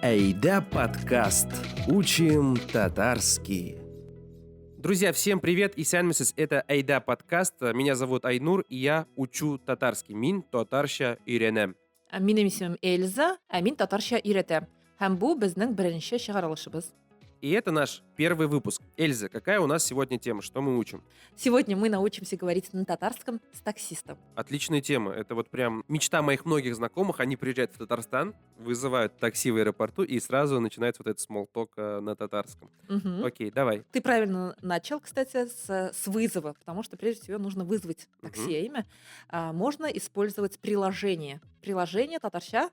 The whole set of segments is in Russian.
Айда подкаст. Учим татарский. Друзья, всем привет! Исянмисыз, это Айда подкаст. Меня зовут Айнур, и я учу татарский. Мин татарша үйренем. Минем исемем Эльза, мин татарча өйрәтәм. Һәм бу безнең беренче чыгарылышыбыз. И это наш первый выпуск. Эльза, какая у нас сегодня тема? Что мы учим? Сегодня мы научимся говорить на татарском с таксистом. Отличная тема. Это вот прям мечта моих многих знакомых. Они приезжают в Татарстан, вызывают такси в аэропорту, и сразу начинается вот этот смолток на татарском. Мгм. Окей, давай. Ты правильно начал, кстати, с вызова, потому что прежде всего нужно вызвать такси, имя. Можно использовать приложение. Приложение татарча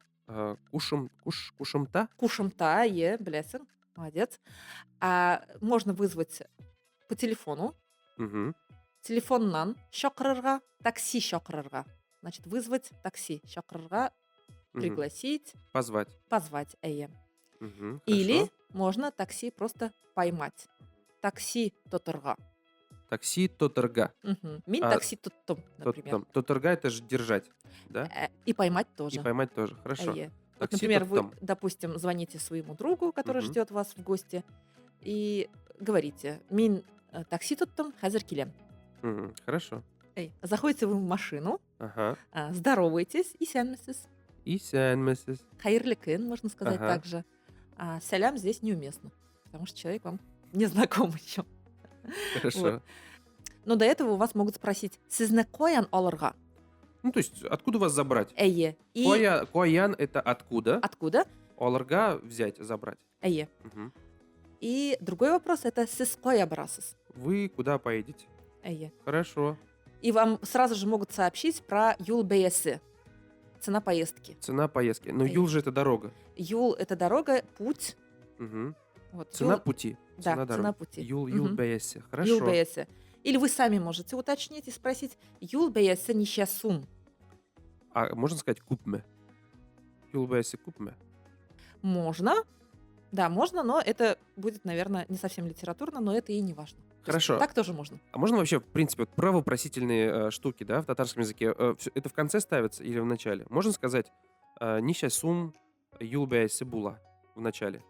Кушамта? кушымта, беләсең, молодец. Можно вызвать по телефону. Мгм. Телефоннан чакырырга, такси чакырырга. Значит, вызвать такси, чакырырга, Мгм. пригласить, Позвать. позвать. Мгм, Или хорошо. можно такси просто поймать. Такси тотырга. Такси тоторга. Мин А, такси туттум, например. Тоторга это же держать, да? И поймать И тоже. поймать тоже. Хорошо. Вот, Такси например, вы, тоттом. допустим, звоните своему другу, который Мгм. ждет вас в гости, и говорите: Мин такси туттум, хазыр килем. Мгм, хорошо. Заходите вы в машину, Ага. здороваетесь, и сянмисыз. Исянмисыз. Хайырлы кын, можно сказать Ага. также. Сялям здесь неуместно, потому что человек вам не знаком еще. Хорошо. Но до этого у вас могут спросить: «Сізні қоян алырға?» Ну, то есть, откуда вас забрать? И Коян это откуда? откуда? Оларга взять, забрать. Мгм. И другой вопрос — это «Сіз қоя барасыз?» Вы куда поедете? Хорошо. И вам сразу же могут сообщить про юл бейесы, цена поездки. Цена поездки. Но Эй. юл же это дорога. Юл — это дорога, путь. Мгм. Вот, Цена юл- пути. Да, дороги. цена пути. Юл Мгм. бейеси. Юл Хорошо. бейесы. Или вы сами можете уточнить и спросить: «Юл бейесы нища сум?» А можно сказать купме? Юл бейеси купме? Можно. Да, можно, но это будет, наверное, не совсем литературно, но это и не важно. То есть Хорошо. так тоже можно. А можно вообще, в принципе, вот про вопросительные штуки, да, в татарском языке, это в конце ставится или в начале? Можно сказать «Ниша сум юл бейеси була» в начале?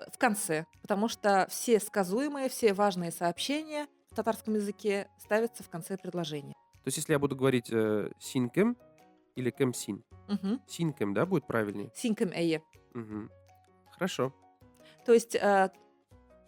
В конце, потому что все сказуемые, все важные сообщения в татарском языке ставятся в конце предложения. То есть, если я буду говорить синкем или кемсин, Мгм. синкем, да, будет правильнее? Синкем эйе. Мгм. Хорошо. То есть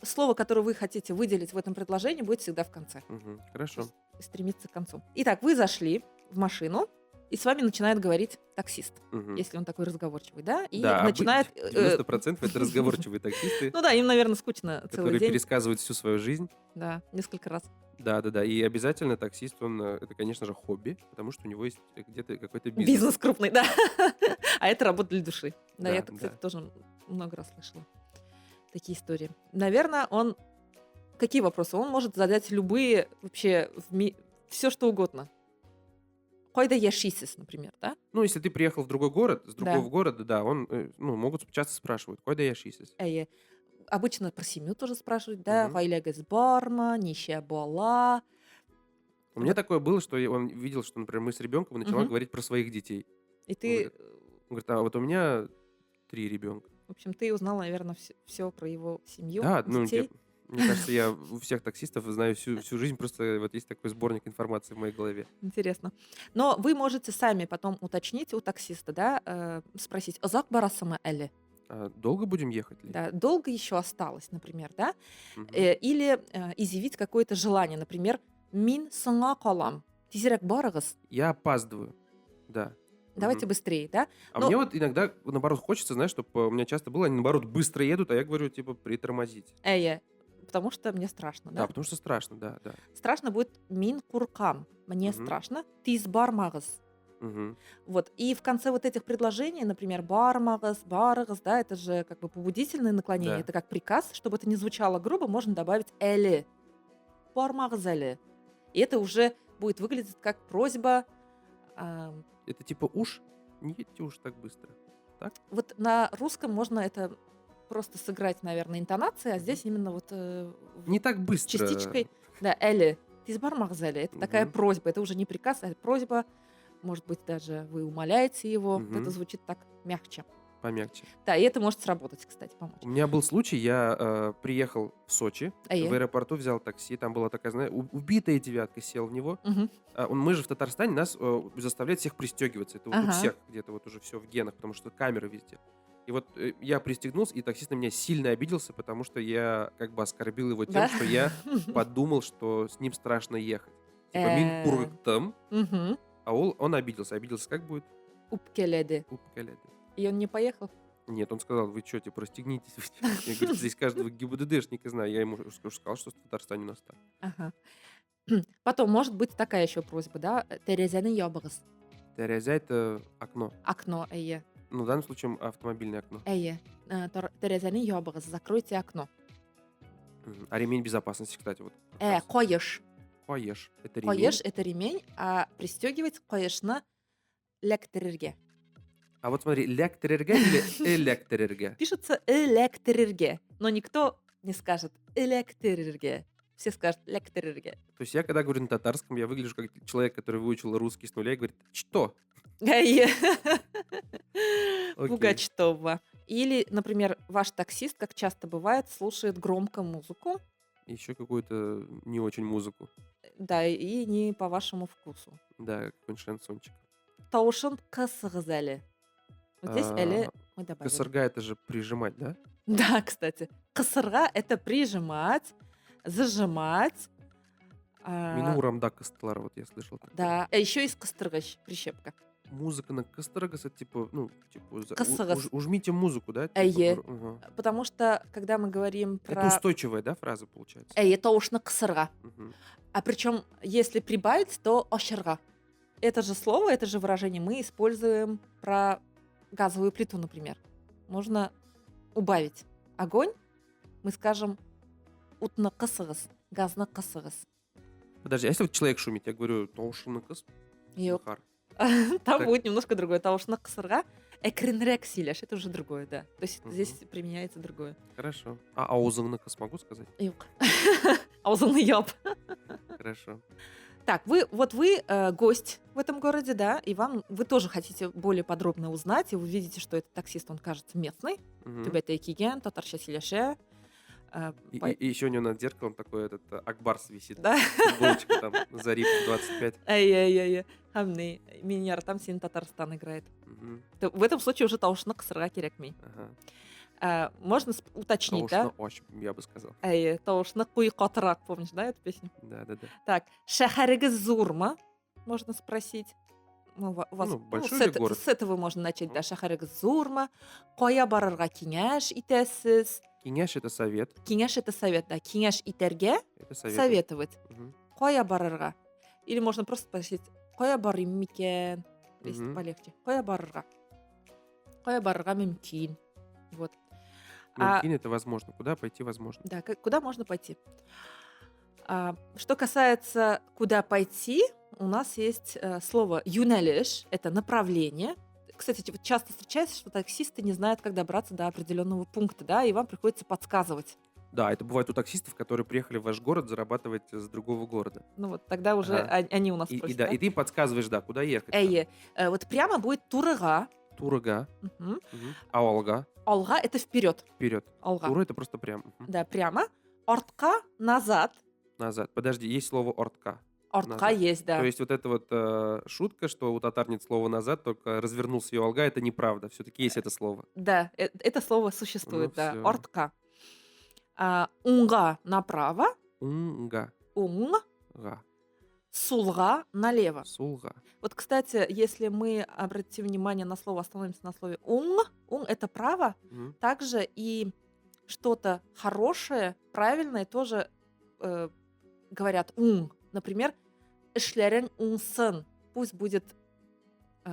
слово, которое вы хотите выделить в этом предложении, будет всегда в конце. Мгм. То Хорошо. есть стремиться к концу. Итак, вы зашли в машину, и с вами начинает говорить таксист, Мгм. если он такой разговорчивый, да? И Да, начинает... 90% это разговорчивые таксисты, Ну да, им, наверное, скучно целый которые день. пересказывают всю свою жизнь. Да, несколько раз. Да-да-да. И обязательно таксист, он, это, конечно же, хобби, потому что у него есть где-то какой-то бизнес. Бизнес крупный, да. А это работа для души. Да, Да, я это, кстати, да. тоже много раз слышала. Такие истории. Наверное, он... Какие вопросы? Он может задать любые, вообще, все что угодно. Койда яшисис, например, да? Ну, если ты приехал в другой город, с другого Да. города, да, он, могут часто спрашивают, кой да яшисис? Обычно про семью тоже спрашивают, да? Мгм. Гайлягас барма, нищая бала. У меня Вот. такое было, что он видел, что, например, мы с ребенком начала Мгм. говорить про своих детей. И ты, Он говорит, а вот у меня 3 ребенка. в общем, ты узнал, наверное, все про его семью, Да, детей. мне кажется, я у всех таксистов знаю всю жизнь, просто вот есть такой сборник информации в моей голове. Интересно. Но вы можете сами потом уточнить у таксиста, да, спросить: «Озак барасама эле?» А долго будем ехать ли? Да, долго еще осталось, например, да? Мгм. Или изъявить какое-то желание, например: «Мин саңа калам, тизерек барыгыз». Я опаздываю, да. Давайте Мгм. быстрее, да? А Ну, мне вот иногда, наоборот, хочется, знаешь, чтобы у меня часто было, они, наоборот, быстро едут, а я говорю, типа, притормозить. потому что мне страшно, Да, да? потому что страшно, да. Страшно будет «Мин куркам», мне Мгм. страшно, «Тиз бармагыз». Мгм. Вот. И в конце вот этих предложений, например, бармагыз, барыгыз, да, это же как бы побудительное наклонение, Да. это как приказ, чтобы это не звучало грубо, можно добавить «эли», «бармагыз эли». И это уже будет выглядеть как просьба. Это типа уж, не едьте уж так быстро. Так? Вот на русском можно это просто сыграть, наверное, интонацией, а здесь именно вот Не так быстро. частичкой. Да, «эли», «тиз бармагыз эли». Это такая Мгм. просьба, это уже не приказ, а просьба. Может быть, даже вы умоляете его. Вот Мгм. это звучит так мягче. Помягче. Да, и это может сработать, кстати, помочь. У меня был случай, я приехал в Сочи, в аэропорту взял такси, там была такая, знаешь, убитая девятка, сел в него. Мгм. Мы же в Татарстане, нас заставляют всех пристегиваться. Это вот у Ага. всех где-то вот уже все в генах, потому что камеры везде. И вот я пристегнулся, и таксист на меня сильно обиделся, потому что я как бы оскорбил его тем, Да? что я подумал, что с ним страшно ехать. Типа, мин Э, кургтым, Мгм. а он обиделся. Обиделся как будет? Упкеледы. Упкаледы. И он не поехал? Нет, он сказал, вы что, типа, расстегнитесь. Я говорю, здесь каждого ГИБДДшника знаю. Я ему сказал, что в Татарстане у нас так. Ага. Потом может быть такая еще просьба, да? Терезяны ябырыз. Терезя — это окно. Окно, эйе. Ну, в данном случае автомобильное окно. Эйе. Терезяны ябырыз. Закройте окно. А ремень безопасности, кстати, вот. Коеш. Коеш. Это ремень. Коеш — это ремень, а пристегивать коешна лектерерге. А вот смотри, лектерерге или электерерге? Пишется электерерге, но никто не скажет электерерге. Все скажут лектерерге. То есть я, когда говорю на татарском, я выгляжу как человек, который выучил русский с нуля и говорит, что? Эйе. Окей. Пугачтова. Или, например, ваш таксист, как часто бывает, слушает громко музыку, Еще какую-то не очень музыку. да, и не по вашему вкусу. Да, какой-нибудь шансончик. Таушын кысығыз. Вот здесь эле мы добавили. Косарга — это же прижимать, да? Да, кстати. Кысырга — это прижимать, зажимать. Меню урамда кыстылар, вот я слышал. такое. Да, а еще и скыстыргыч, прищепка. Музыка на кыстыргас, это типа, ну, типа, Кысыгас. ужмите музыку, да? Эйе. Типа, ага. Потому что, когда мы говорим Это про... устойчивая, да, фраза получается? Эйе, таушны кысырга. Мгм. А причем, если прибавить, то ошырга. Это же слово, это же выражение мы используем про газовую плиту, например. Нужно убавить огонь. Мы скажем утны кысығыз, газны кысығыз. Подожди, а если вот человек шумит, я говорю, таушны кыс, Yok. Захар. Там Так. будет немножко другое. Таушны кысырга, экренрек силеш. Это уже другое, да. То есть Мгм. здесь применяется другое. Хорошо. А аузыңны кыс могу сказать? Yok. Аузыңны яп. Хорошо. Так, вы гость в этом городе, да, и вы тоже хотите более подробно узнать, и вы видите, что этот таксист, он кажется местный. Мгм. Түбәтә киген, татарча сөйләшә. И еще у него над зеркалом такой этот Акбарс висит. Да. Футболочка там, Зариф 25. Әйе. Һәм ни, мин яратам, син Татарстан играет. Мгм. В этом случае уже таушны кысырга кирәкми. Ага. Можно уточнить, да? Таушны оч, я бы сказал. Әйе, таушны куй катырак, помнишь, да, эту песню? Да. Так, шәһәрегез зурмы? Можно спросить. Ну, у вас, большой с ли город? с этого можно начать, да. Шәһәрегез зурмы? Кая барырга киңәш итәсез? Киняш — это совет. Киңәш — это совет, да. Киңәш итәргә Это совет. советовать. Мгм. Кая барырга? Или можно просто спросить, кая барым микән? Здесь Мгм. полегче. Кая барырга? Кая барырга мөмкин? Вот. А- Мумкин — это возможно. Куда пойти возможно. Да, куда можно пойти? Что касается куда пойти, у нас есть слово юнелиш, это направление. Кстати, вот часто встречается, что таксисты не знают, как добраться до определенного пункта, да, и вам приходится подсказывать. Да, это бывает у таксистов, которые приехали в ваш город зарабатывать с другого города. Ну вот тогда уже Ага. они у нас И просят. да, и ты подсказываешь, да, куда ехать. там. Эйе. Вот прямо будет турыга. Турага. Мгм. Мгм. Аолга. Алга — это вперед. Вперед. Алга. Тура — это просто прям. Мгм. Да, прямо. Ортка — назад. Назад. Подожди, есть слово ортка. Ортка Назад. есть, да. То есть вот эта вот шутка, что у татар нет слова назад, только развернулся ее алга, это неправда. Все-таки есть это слово. Да, это слово существует, Ну, да. всё. Ортка. Унга — направо. Унга. Унг. Га. Сулга — налево. Сулга. Вот, кстати, если мы обратим внимание на слово, остановимся на слове унг — это право, Мгм. также и что-то хорошее, правильное тоже говорят унг. Например, эшлерен унсын. Пусть будет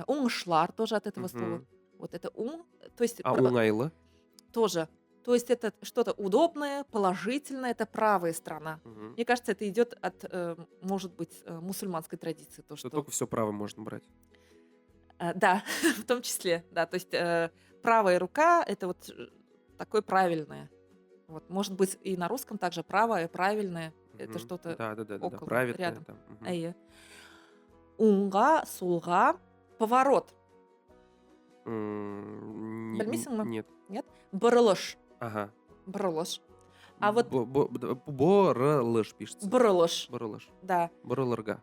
унгшлар, тоже от этого слова. Мгм. Вот это унг, то есть А унгайла? тоже. То есть это что-то удобное, положительное, это правая сторона. Мгм. Мне кажется, это идет от, может быть, мусульманской традиции. То, Что что только все право можно брать. Да, в том числе, да. То есть правая рука — это вот такое правильное. Вот, может быть, и на русском также правое, правильное. Это Мгм. что-то Да. около, Правильно. рядом. Там. Мгм. Эйе. Унга, сулга, поворот. Білмейсің ме? Нет. Нет? Бұрылыш. Ага. Бұрылыш. А вот Борылыш пишется. бұрылыш. Борылыш. Да. Борылырга.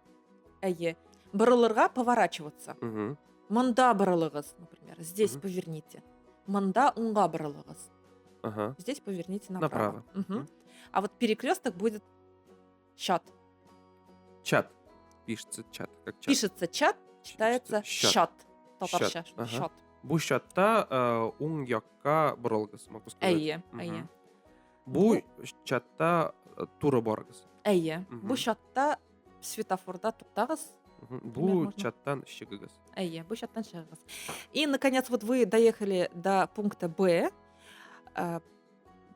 Әйе. Бұрылырға поворачиваться. Мгм. Мында бұрылығыз, например. Здесь Мгм. поверните. Мында унға бұрылығыз. Ага. Здесь поверните направо. Направо. Мгм. А вот перекресток будет чат. Чат. Пишется чат. Как чат. Пишется чат, читается Щат. шат. Татарша. Щат, ага. Шат. Бу чатта уң якка борылгыз, могу сказать. Әйе. Мгм. Әйе. Бу чатта тура баргыз. Әйе. Мгм. Бұл шатта светофорда туктагыз. Мгм. Например, Бу можно. чаттан шығығыз. Әйе. Бұл шаттан шығыңыз. И, наконец, вот вы доехали до пункта Б.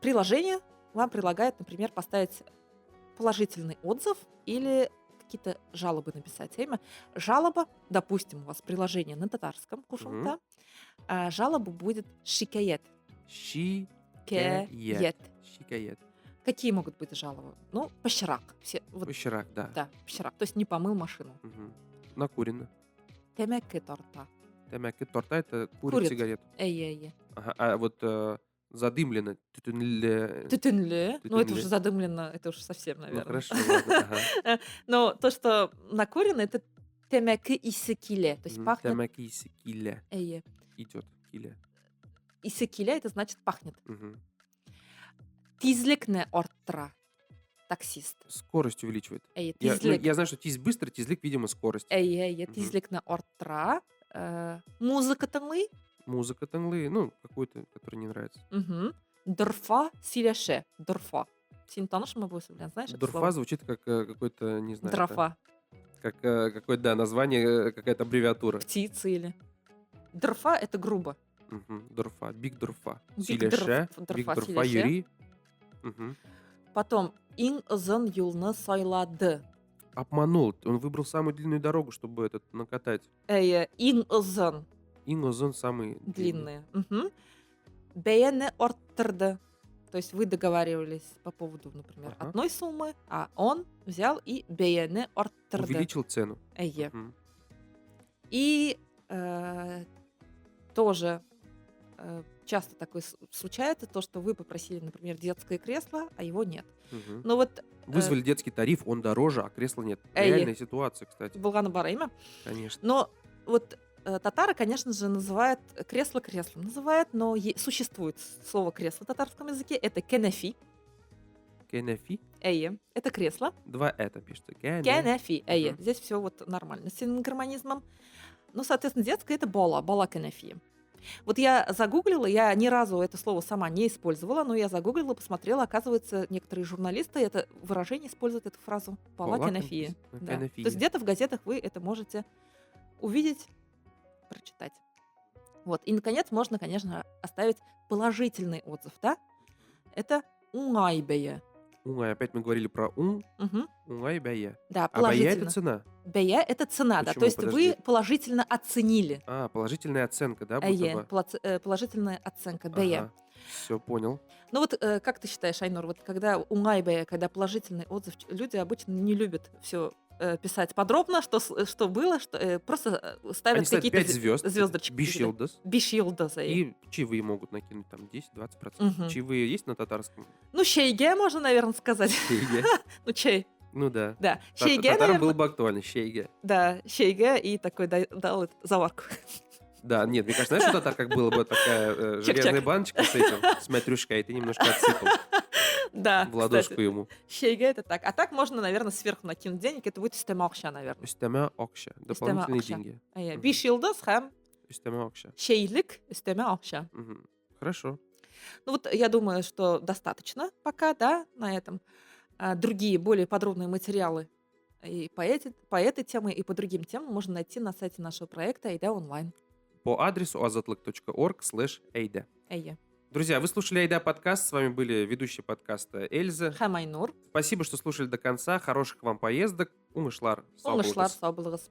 Приложение вам предлагает, например, поставить положительный отзыв или какие-то жалобы написать. Жалоба, допустим, у вас приложение на татарском, кушумта, жалоба будет шикает. Шикаят. Кеет. Шикаят. Какие могут быть жалобы? Ну, пощерак. Все, вот, Пощерак, да. да, пощерак. То есть не помыл машину. Мгм. Накурено. Темеки торта. Тамаки торта это курит Курит. сигарету. Эй-эй-эй. Ага. А вот задымлено. Тютюнле. Тютюнле. Ну, это Тютюнле. уже задымлено, это уже совсем, Ну наверное. хорошо, ладно. Ага. Но то, что накурено, это темеки исекиле. То есть Мгм. пахнет... Тамаки киле. Эйе. Идет. Киле. Исекиле, это значит пахнет. Мгм. Тизлекне ортра. Таксист. Скорость увеличивает. Эйе, Я тизлек. знаю, что тиз быстро, тизлик, видимо, скорость. Эйе, Мгм. тизлекне ортра. Музыка таңлы. Музыка таңлы, ну, какой-то, который не нравится. Дорфа силеше. Дорфа. Син танышмы бұл сөйлем, знаешь это Дурфа слово? звучит как какой-то, не знаю. Дрофа. Как какое-то, да, название, какая-то аббревиатура. Птицы или... Дорфа — это грубо. Мгм. Дурфа. Биг Дурфа. Биг Силеше. Дорфа, Биг Дорфа, Дурфа Силеше. Юрий. Мгм. Потом ин ызын юлны сайлады. Обманул. Он выбрал самую длинную дорогу, чтобы этот накатать. Ин ызын. Ингозон самый длинный. Длинные. Бәяне арттырды. То есть вы договаривались по поводу, например, Ага. одной суммы, а он взял и бәяне арттырды. Увеличил цену. Әйе. Мгм. И тоже часто такое случается, то, что вы попросили, например, детское кресло, а его нет. Мгм. Но вот Вызвали детский тариф, он дороже, а кресла нет. Эй. Реальная ситуация, кстати. Булгана Барайма. Конечно. Но вот татары, конечно же, называют кресло креслом. Называют, но существует слово кресло в татарском языке. Это кенефи. Кенефи. Эйе. Это кресло. Два это пишется. Кенефи. Эйе. Мгм. Здесь все вот нормально с синхромонизмом. Ну, соответственно, детское это бола кенефи. Вот я загуглила, я ни разу это слово сама не использовала, но я загуглила, посмотрела, оказывается, некоторые журналисты это выражение используют, эту фразу бола кенефи. Да. Кенефи. То есть где-то в газетах вы это можете увидеть, прочитать. Вот. И, наконец, можно, конечно, оставить положительный отзыв, да? Это уңайбее. Унгай. Опять мы говорили про ун. Мгм. Унгай бая. Да, А бая положительно. это цена. Бея — это цена, да. Почему? То есть Подожди. вы положительно оценили. А, положительная оценка, да, будто Эйе, бы? положительная оценка. Бея. Все, понял. Ну вот как ты считаешь, Айнур, вот когда уңайбее, когда положительный отзыв, люди обычно не любят все писать подробно, что было, что просто ставят Они ставят какие-то 5 звезд. звездочки. Бишилдас. Бишилдас. И чаевые могут накинуть там 10-20%. Мгм. Чаевые есть на татарском? Ну, шейге можно, наверное, сказать. Шейге. Ну, чей. Ну да. Да. Шейге, Татарам было наверное. бы актуально. Шейге. Да, шейге и такой дал эту заварку. Да, нет, мне кажется, знаешь, что татар как было бы такая Чак-чак. железная баночка с этим, с матрюшкой, и ты немножко отсыпал Да, в ладошку кстати. ему. Шейге это так. А так можно, наверное, сверху накинуть денег. Это будет истемакша, наверное. Үстеме окша. Дополнительные акша. деньги. Бишилдас хэм Үстеме окша. шейлик истемакша. Мгм. Хорошо. Ну вот я думаю, что достаточно пока, да, на этом. Другие, более подробные материалы и по этой теме, и по другим темам можно найти на сайте нашего проекта Айда онлайн. По адресу azatlık.org/eyda. Эйе. Друзья, вы слушали Айда подкаст. С вами были ведущие подкаста Эльза. Хэм Айнур. Спасибо, что слушали до конца. Хороших вам поездок. Умышлар. Оңышлар, сау болыңыз.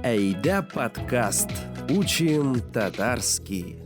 Айда подкаст. Учим татарский.